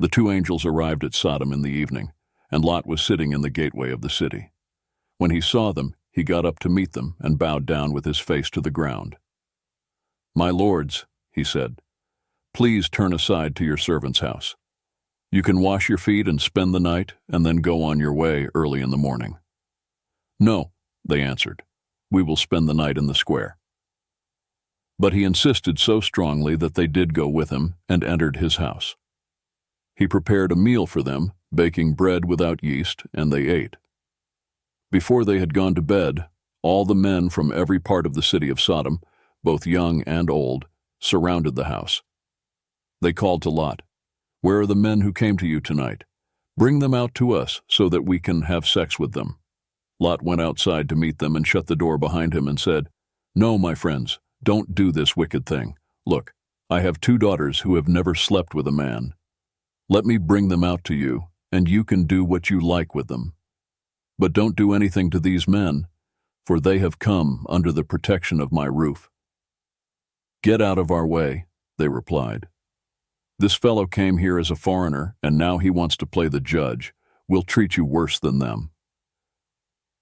The two angels arrived at Sodom in the evening, and Lot was sitting in the gateway of the city. When he saw them, he got up to meet them and bowed down with his face to the ground. "My lords," he said, "please turn aside to your servant's house. You can wash your feet and spend the night, and then go on your way early in the morning." "No," they answered, "we will spend the night in the square." But he insisted so strongly that they did go with him and entered his house. He prepared a meal for them, baking bread without yeast, and they ate. Before they had gone to bed, all the men from every part of the city of Sodom, both young and old, surrounded the house. They called to Lot, "Where are the men who came to you tonight? Bring them out to us so that we can have sex with them." Lot went outside to meet them and shut the door behind him and said, "No, my friends, don't do this wicked thing. Look, I have 2 daughters who have never slept with a man. Let me bring them out to you, and you can do what you like with them. But don't do anything to these men, for they have come under the protection of my roof." "Get out of our way," they replied. "This fellow came here as a foreigner, and now he wants to play the judge. We'll treat you worse than them."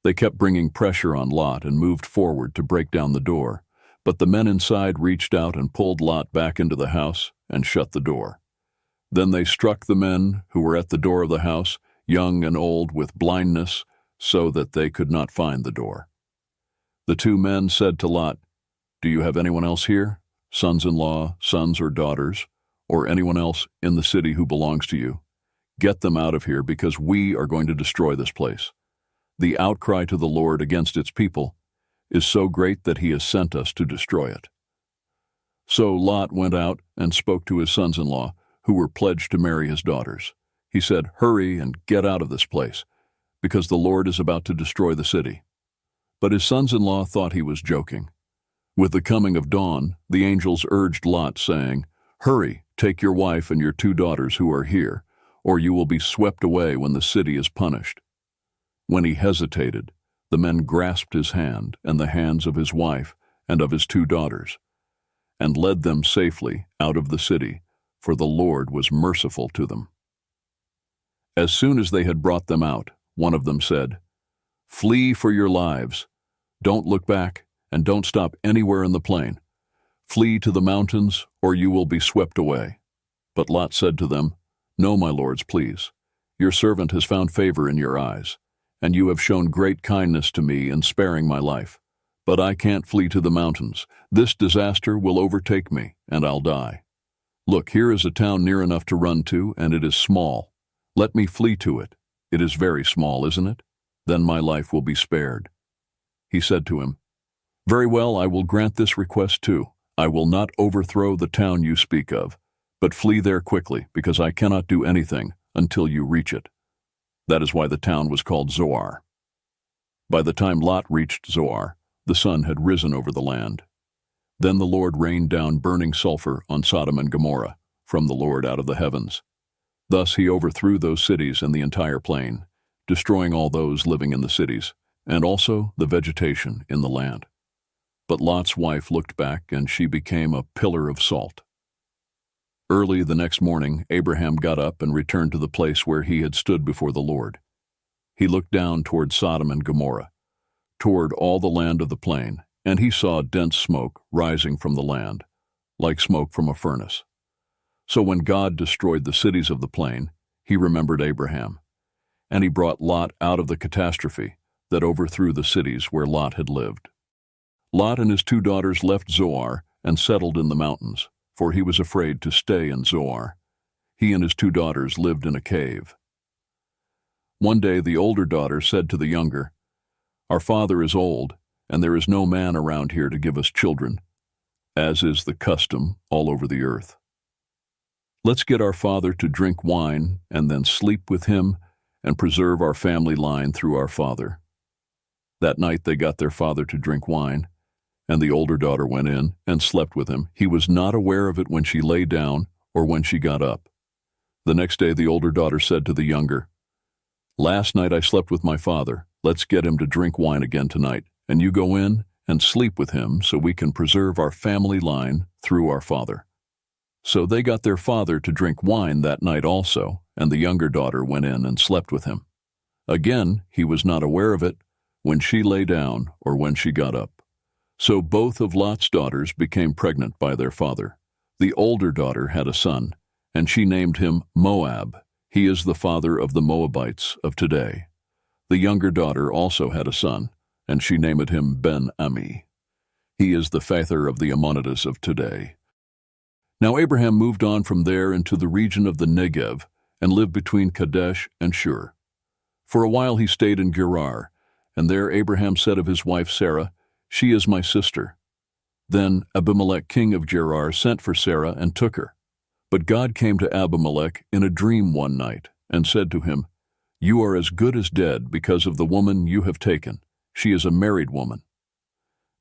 They kept bringing pressure on Lot and moved forward to break down the door, but the men inside reached out and pulled Lot back into the house and shut the door. Then they struck the men who were at the door of the house, young and old, with blindness, so that they could not find the door. The 2 men said to Lot, "Do you have anyone else here, sons-in-law, sons or daughters, or anyone else in the city who belongs to you? Get them out of here, because we are going to destroy this place. The outcry to the Lord against its people is so great that he has sent us to destroy it." So Lot went out and spoke to his sons-in-law, who were pledged to marry his daughters. He said, "Hurry and get out of this place, because the Lord is about to destroy the city." But his sons-in-law thought he was joking. With the coming of dawn, the angels urged Lot, saying, "Hurry, take your wife and your 2 daughters who are here, or you will be swept away when the city is punished." When he hesitated, the men grasped his hand and the hands of his wife and of his 2 daughters, and led them safely out of the city, for the Lord was merciful to them. As soon as they had brought them out, one of them said, "Flee for your lives. Don't look back, and don't stop anywhere in the plain. Flee to the mountains, or you will be swept away." But Lot said to them, "No, my lords, please. Your servant has found favor in your eyes, and you have shown great kindness to me in sparing my life. But I can't flee to the mountains. This disaster will overtake me, and I'll die. Look, here is a town near enough to run to, and it is small. Let me flee to it. It is very small, isn't it? Then my life will be spared." He said to him, "Very well, I will grant this request too. I will not overthrow the town you speak of, but flee there quickly, because I cannot do anything until you reach it." That is why the town was called Zoar. By the time Lot reached Zoar, the sun had risen over the land. Then the Lord rained down burning sulfur on Sodom and Gomorrah from the Lord out of the heavens. Thus he overthrew those cities and the entire plain, destroying all those living in the cities, and also the vegetation in the land. But Lot's wife looked back, and she became a pillar of salt. Early the next morning, Abraham got up and returned to the place where he had stood before the Lord. He looked down toward Sodom and Gomorrah, toward all the land of the plain, and he saw dense smoke rising from the land, like smoke from a furnace. So when God destroyed the cities of the plain, he remembered Abraham, and he brought Lot out of the catastrophe that overthrew the cities where Lot had lived. Lot and his 2 daughters left Zoar and settled in the mountains, for he was afraid to stay in Zoar. He and his 2 daughters lived in a cave. One day the older daughter said to the younger, "Our father is old, and there is no man around here to give us children, as is the custom all over the earth. Let's get our father to drink wine and then sleep with him and preserve our family line through our father." That night they got their father to drink wine, and the older daughter went in and slept with him. He was not aware of it when she lay down or when she got up. The next day the older daughter said to the younger, "Last night I slept with my father. Let's get him to drink wine again tonight, and you go in and sleep with him so we can preserve our family line through our father." So they got their father to drink wine that night also, and the younger daughter went in and slept with him. Again, he was not aware of it when she lay down or when she got up. So both of Lot's daughters became pregnant by their father. The older daughter had a son, and she named him Moab. He is the father of the Moabites of today. The younger daughter also had a son, and she named him Ben-Ami. He is the father of the Ammonites of today. Now Abraham moved on from there into the region of the Negev and lived between Kadesh and Shur. For a while he stayed in Gerar, and there Abraham said of his wife Sarah, "She is my sister." Then Abimelech king of Gerar sent for Sarah and took her. But God came to Abimelech in a dream one night and said to him, "You are as good as dead because of the woman you have taken. She is a married woman."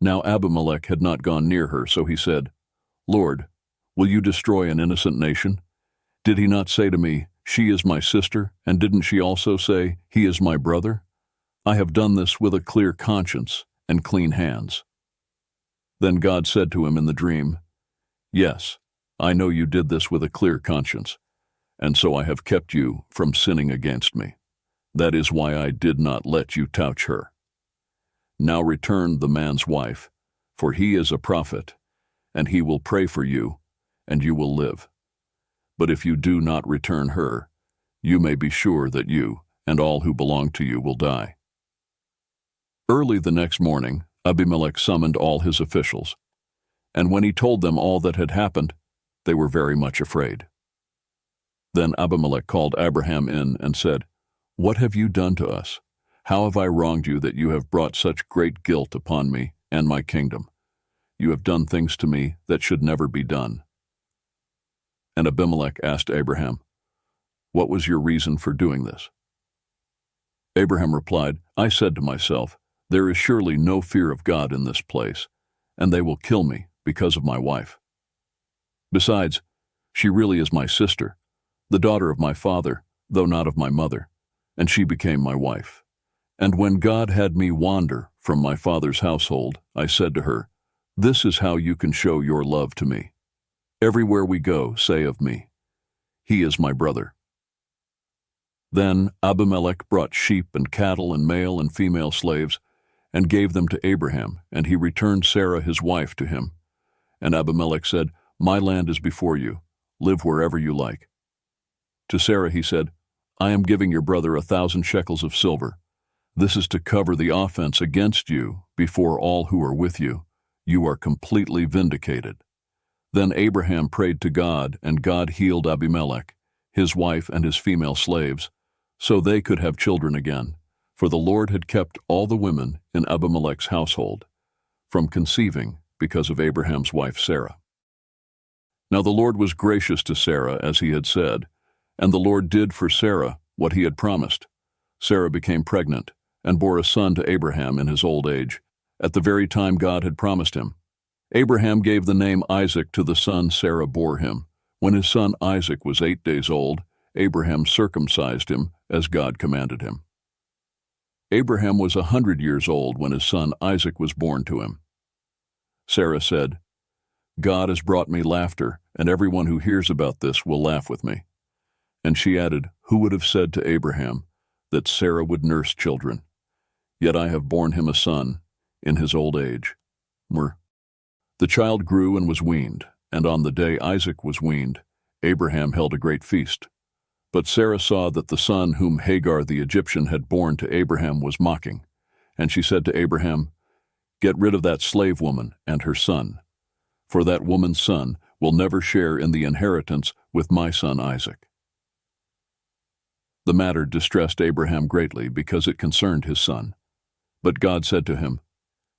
Now Abimelech had not gone near her, so he said, "Lord, will you destroy an innocent nation? Did he not say to me, 'She is my sister,' and didn't she also say, 'He is my brother'? I have done this with a clear conscience and clean hands." Then God said to him in the dream, "Yes, I know you did this with a clear conscience, and so I have kept you from sinning against me. That is why I did not let you touch her. Now return the man's wife, for he is a prophet, and he will pray for you, and you will live. But if you do not return her, you may be sure that you and all who belong to you will die." Early the next morning, Abimelech summoned all his officials, and when he told them all that had happened, they were very much afraid. Then Abimelech called Abraham in and said, "What have you done to us? How have I wronged you that you have brought such great guilt upon me and my kingdom? You have done things to me that should never be done." And Abimelech asked Abraham, "What was your reason for doing this?" Abraham replied, "I said to myself, there is surely no fear of God in this place, and they will kill me because of my wife. Besides, she really is my sister, the daughter of my father, though not of my mother, and she became my wife. And when God had me wander from my father's household, I said to her, 'This is how you can show your love to me. Everywhere we go, say of me, "He is my brother."'" Then Abimelech brought sheep and cattle and male and female slaves, and gave them to Abraham, and he returned Sarah his wife to him. And Abimelech said, "My land is before you. Live wherever you like." To Sarah he said, "I am giving your brother 1,000 shekels of silver. This is to cover the offense against you before all who are with you. You are completely vindicated." Then Abraham prayed to God, and God healed Abimelech, his wife and his female slaves, so they could have children again, for the Lord had kept all the women in Abimelech's household from conceiving because of Abraham's wife Sarah. Now the Lord was gracious to Sarah as he had said, and the Lord did for Sarah what he had promised. Sarah became pregnant and bore a son to Abraham in his old age, at the very time God had promised him. Abraham gave the name Isaac to the son Sarah bore him. When his son Isaac was 8 days old, Abraham circumcised him as God commanded him. Abraham was 100 years old when his son Isaac was born to him. Sarah said, "God has brought me laughter, and everyone who hears about this will laugh with me." And she added, "Who would have said to Abraham that Sarah would nurse children? Yet I have borne him a son in his old age." The child grew and was weaned, and on the day Isaac was weaned, Abraham held a great feast. But Sarah saw that the son whom Hagar the Egyptian had borne to Abraham was mocking, and she said to Abraham, "Get rid of that slave woman and her son, for that woman's son will never share in the inheritance with my son Isaac." The matter distressed Abraham greatly because it concerned his son. But God said to him,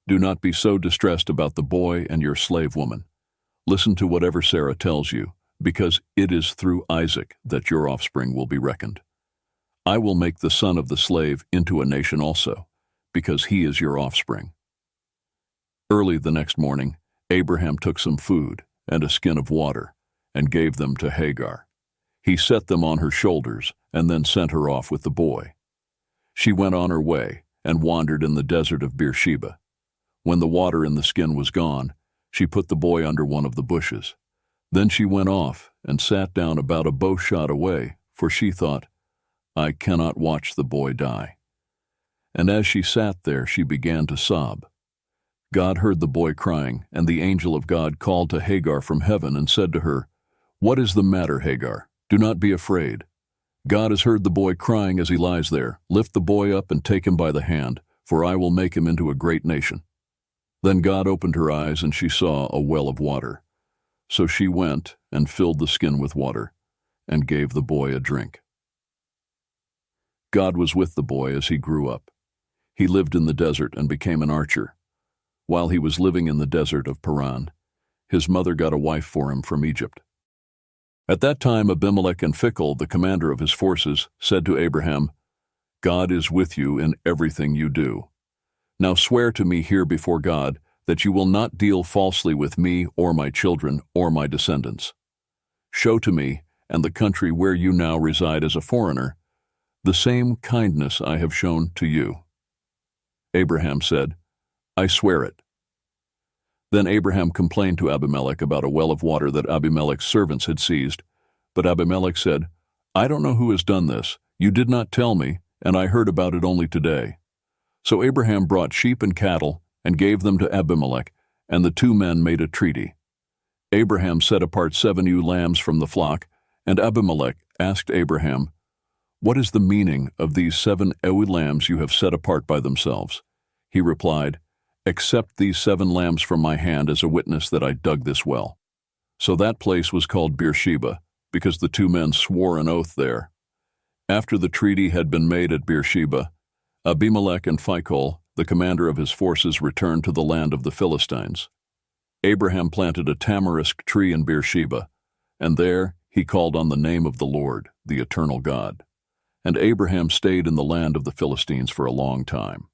"Do not be so distressed about the boy and your slave woman. Listen to whatever Sarah tells you, because it is through Isaac that your offspring will be reckoned. I will make the son of the slave into a nation also, because he is your offspring." Early the next morning, Abraham took some food and a skin of water and gave them to Hagar. He set them on her shoulders and then sent her off with the boy. She went on her way and wandered in the desert of Beersheba. When the water in the skin was gone, she put the boy under one of the bushes. Then she went off and sat down about a bow shot away, for she thought, I cannot watch the boy die. And as she sat there, she began to sob. God heard the boy crying, and the angel of God called to Hagar from heaven and said to her, What is the matter, Hagar? Do not be afraid. God has heard the boy crying as he lies there. Lift the boy up and take him by the hand, for I will make him into a great nation. Then God opened her eyes, and she saw a well of water. So she went and filled the skin with water, and gave the boy a drink. God was with the boy as he grew up. He lived in the desert and became an archer. While he was living in the desert of Paran, his mother got a wife for him from Egypt. At that time Abimelech and Phicol, the commander of his forces, said to Abraham, God is with you in everything you do. Now swear to me here before God that you will not deal falsely with me or my children or my descendants. Show to me, and the country where you now reside as a foreigner, the same kindness I have shown to you. Abraham said, I swear it. Then Abraham complained to Abimelech about a well of water that Abimelech's servants had seized. But Abimelech said, I don't know who has done this. You did not tell me, and I heard about it only today. So Abraham brought sheep and cattle and gave them to Abimelech, and the two men made a treaty. Abraham set apart 7 ewe lambs from the flock, and Abimelech asked Abraham, What is the meaning of these 7 ewe lambs you have set apart by themselves? He replied, Accept these 7 lambs from my hand as a witness that I dug this well. So that place was called Beersheba, because the two men swore an oath there. After the treaty had been made at Beersheba, Abimelech and Phicol, the commander of his forces, returned to the land of the Philistines. Abraham planted a tamarisk tree in Beersheba, and there he called on the name of the Lord, the eternal God. And Abraham stayed in the land of the Philistines for a long time.